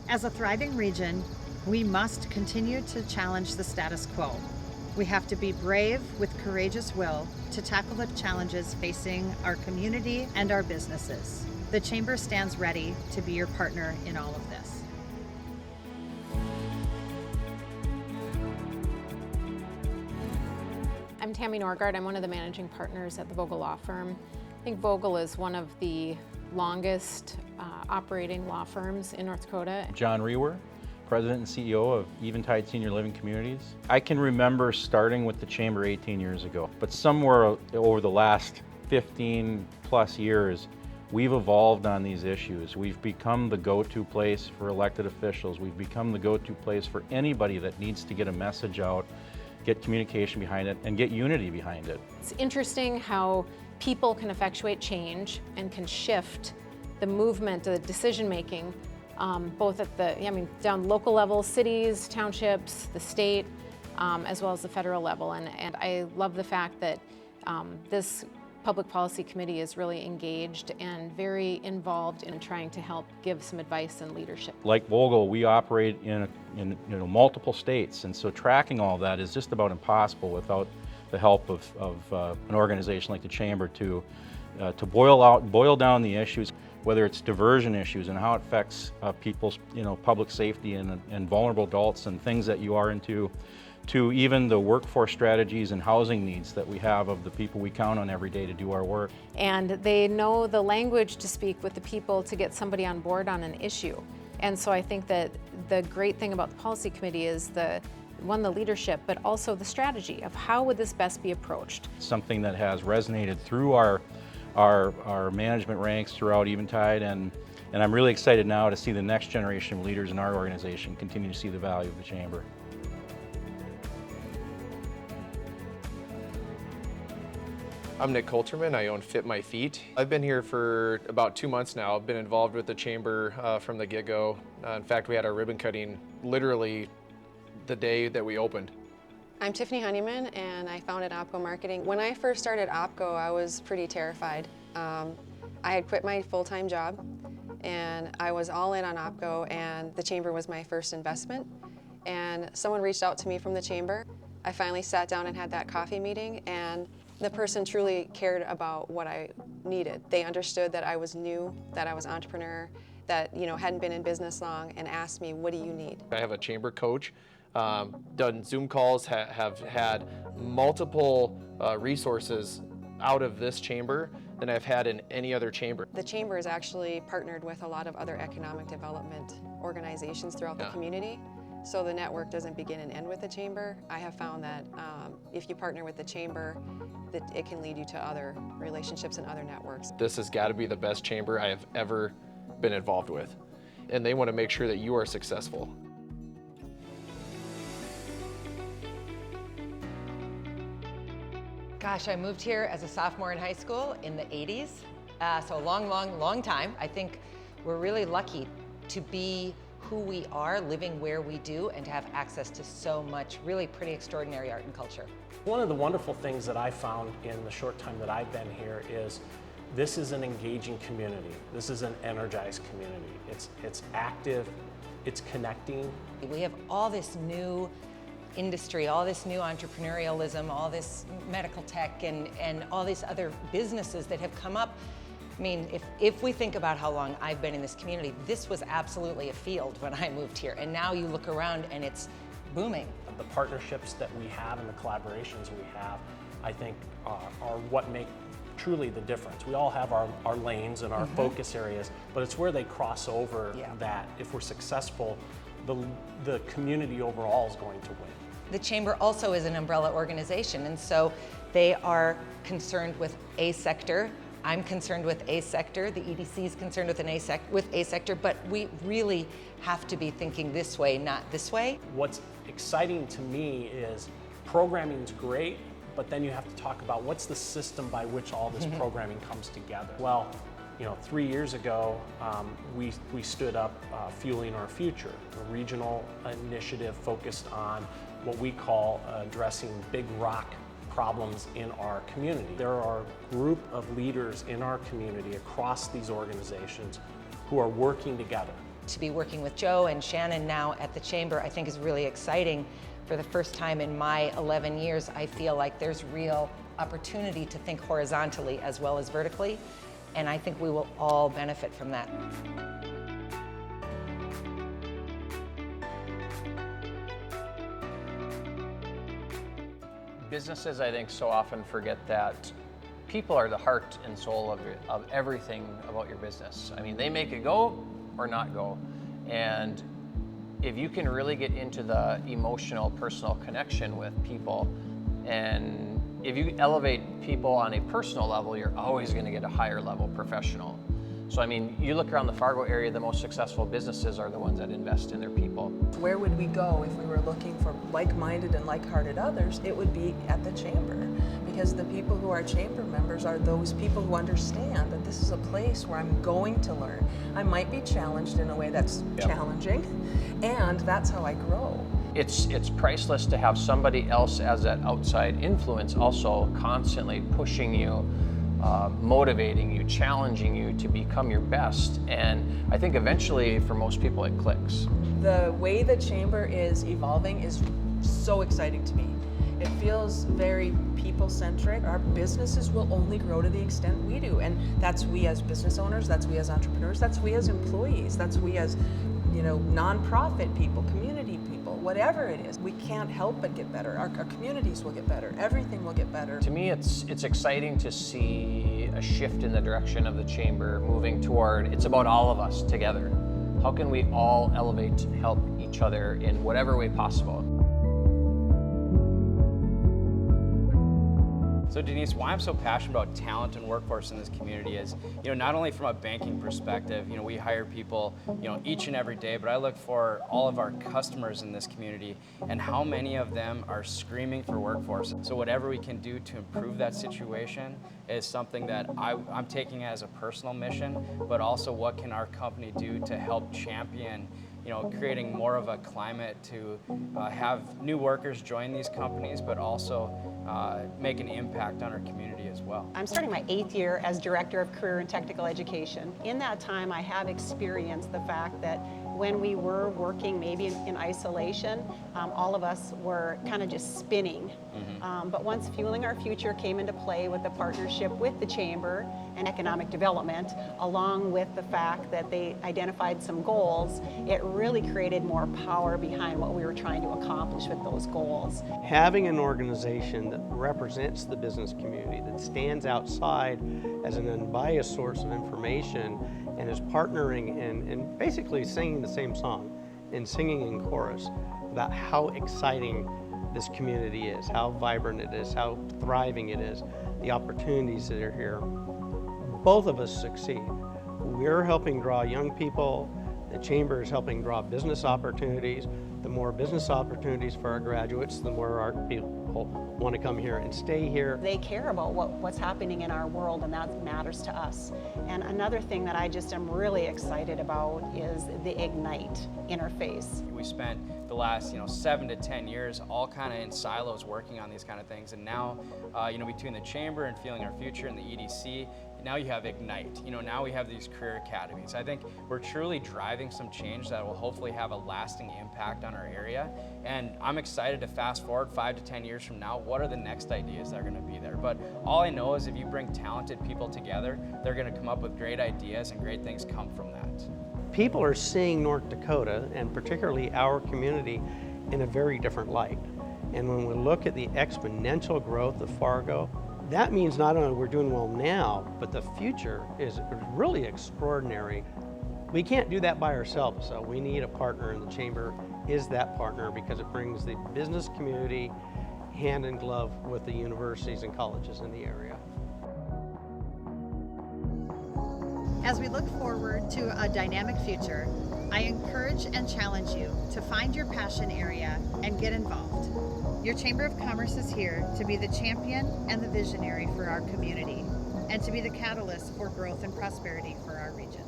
As a thriving region, we must continue to challenge the status quo. We have to be brave with courageous will to tackle the challenges facing our community and our businesses. The Chamber stands ready to be your partner in all of this. I'm Tammy Norgard. I'm one of the managing partners at the Vogel Law Firm. I think Vogel is one of the longest operating law firms in North Dakota. John Rewer, President and CEO of Eventide Senior Living Communities. I can remember starting with the Chamber 18 years ago, but somewhere over the last 15 plus years, we've evolved on these issues. We've become the go-to place for elected officials. We've become the go-to place for anybody that needs to get a message out, get communication behind it, and get unity behind it. It's interesting how people can effectuate change and can shift the movement, the decision-making, both at the, down local level, cities, townships, the state, as well as the federal level. And I love the fact that this Public Policy Committee is really engaged and very involved in trying to help give some advice and leadership. Like Vogel, we operate in multiple states, and so tracking all that is just about impossible without the help of an organization like the Chamber to boil down the issues, whether it's diversion issues and how it affects people's public safety and vulnerable adults and things that you are into, to even the workforce strategies and housing needs that we have of the people we count on every day to do our work. And they know the language to speak with the people to get somebody on board on an issue. And so I think that the great thing about the policy committee is the leadership, but also the strategy of how would this best be approached. Something that has resonated through our management ranks throughout Eventide, and I'm really excited now to see the next generation of leaders in our organization continue to see the value of the Chamber. I'm Nick Coulterman. I own Fit My Feet. I've been here for about 2 months now. I've been involved with the Chamber from the get-go. In fact, we had our ribbon cutting literally the day that we opened. I'm Tiffanie Honeyman, and I founded OpGo Marketing. When I first started OpGo, I was pretty terrified. I had quit my full-time job, and I was all in on OpGo, and the Chamber was my first investment. And someone reached out to me from the Chamber. I finally sat down and had that coffee meeting, and the person truly cared about what I needed. They understood that I was new, that I was an entrepreneur, that hadn't been in business long, and asked me, what do you need? I have a Chamber coach, done Zoom calls, have had multiple resources out of this Chamber than I've had in any other Chamber. The Chamber is actually partnered with a lot of other economic development organizations throughout the community. So the network doesn't begin and end with the Chamber. I have found that if you partner with the Chamber, that it can lead you to other relationships and other networks. This has got to be the best Chamber I have ever been involved with. And they want to make sure that you are successful. Gosh, I moved here as a sophomore in high school in the 80s. So a long time. I think we're really lucky to be who we are, living where we do, and to have access to so much really pretty extraordinary art and culture. One of the wonderful things that I found in the short time that I've been here is this is an engaging community. This is an energized community. It's active, it's connecting. We have all this new industry, all this new entrepreneurialism, all this medical tech, and all these other businesses that have come up. I mean, if we think about how long I've been in this community, this was absolutely a field when I moved here. And now you look around and it's booming. The partnerships that we have and the collaborations we have, I think, are what make truly the difference. We all have our lanes and our focus areas, but it's where they cross over that if we're successful, the community overall is going to win. The Chamber also is an umbrella organization, and so they are concerned with a sector. I'm concerned with a sector, the EDC is concerned with a sector, but we really have to be thinking this way, not this way. What's exciting to me is programming's great, but then you have to talk about what's the system by which all this programming comes together. Well, 3 years ago, we stood up Fueling Our Future, a regional initiative focused on what we call addressing big rock problems in our community. There are a group of leaders in our community across these organizations who are working together. To be working with Joe and Shannon now at the Chamber, I think is really exciting. For the first time in my 11 years, I feel like there's real opportunity to think horizontally as well as vertically, and I think we will all benefit from that. Businesses, I think, so often forget that people are the heart and soul of everything about your business. I mean, they make it go or not go. And if you can really get into the emotional, personal connection with people, and if you elevate people on a personal level, you're always going to get a higher level professional. So, I mean, you look around the Fargo area, the most successful businesses are the ones that invest in their people. Where would we go if we were looking for like-minded and like-hearted others? It would be at the Chamber, because the people who are Chamber members are those people who understand that this is a place where I'm going to learn. I might be challenged in a way that's challenging, and that's how I grow. It's priceless to have somebody else as that outside influence, also constantly pushing you, motivating you, challenging you to become your best. And I think eventually for most people it clicks. The way the Chamber is evolving is so exciting to me. It feels very people-centric. Our businesses will only grow to the extent we do, and that's we as business owners, that's we as entrepreneurs, that's we as employees, that's we as, you know, nonprofit people, community people, whatever it is. We can't help but get better. Our communities will get better. Everything will get better. To me, it's exciting to see a shift in the direction of the Chamber moving toward, it's about all of us together. How can we all elevate, help each other in whatever way possible? So Denise, why I'm so passionate about talent and workforce in this community is, you know, not only from a banking perspective, you know, we hire people, you know, each and every day, but I look for all of our customers in this community and how many of them are screaming for workforce. So whatever we can do to improve that situation is something that I'm taking as a personal mission, but also what can our company do to help champion, you know, creating more of a climate to have new workers join these companies, but also make an impact on our community as well. I'm starting my 8th year as Director of Career and Technical Education. In that time, I have experienced the fact that when we were working maybe in isolation, all of us were kind of just spinning. But once Fueling Our Future came into play with the partnership with the Chamber and Economic Development, along with the fact that they identified some goals, it really created more power behind what we were trying to accomplish with those goals. Having an organization that represents the business community, that stands outside as an unbiased source of information and is partnering and basically singing the same song and singing in chorus about how exciting this community is, how vibrant it is, how thriving it is, the opportunities that are here. Both of us succeed. We're helping draw young people. The Chamber is helping draw business opportunities. The more business opportunities for our graduates, the more our people want to come here and stay here. They care about what's happening in our world, and that matters to us. And another thing that I just am really excited about is the Ignite interface. We spent the last 7 to 10 years all kind of in silos working on these kind of things, and now between the Chamber and Fueling Our Future and the EDC, now you have Ignite. Now we have these career academies. I think we're truly driving some change that will hopefully have a lasting impact on our area. And I'm excited to fast forward 5 to 10 years from now, what are the next ideas that are going to be there? But all I know is if you bring talented people together, they're going to come up with great ideas and great things come from that. People are seeing North Dakota, and particularly our community, in a very different light. And when we look at the exponential growth of Fargo, that means not only we're doing well now, but the future is really extraordinary. We can't do that by ourselves, so we need a partner, and the Chamber is that partner because it brings the business community hand in glove with the universities and colleges in the area. As we look forward to a dynamic future, I encourage and challenge you to find your passion area and get involved. Your Chamber of Commerce is here to be the champion and the visionary for our community and to be the catalyst for growth and prosperity for our region.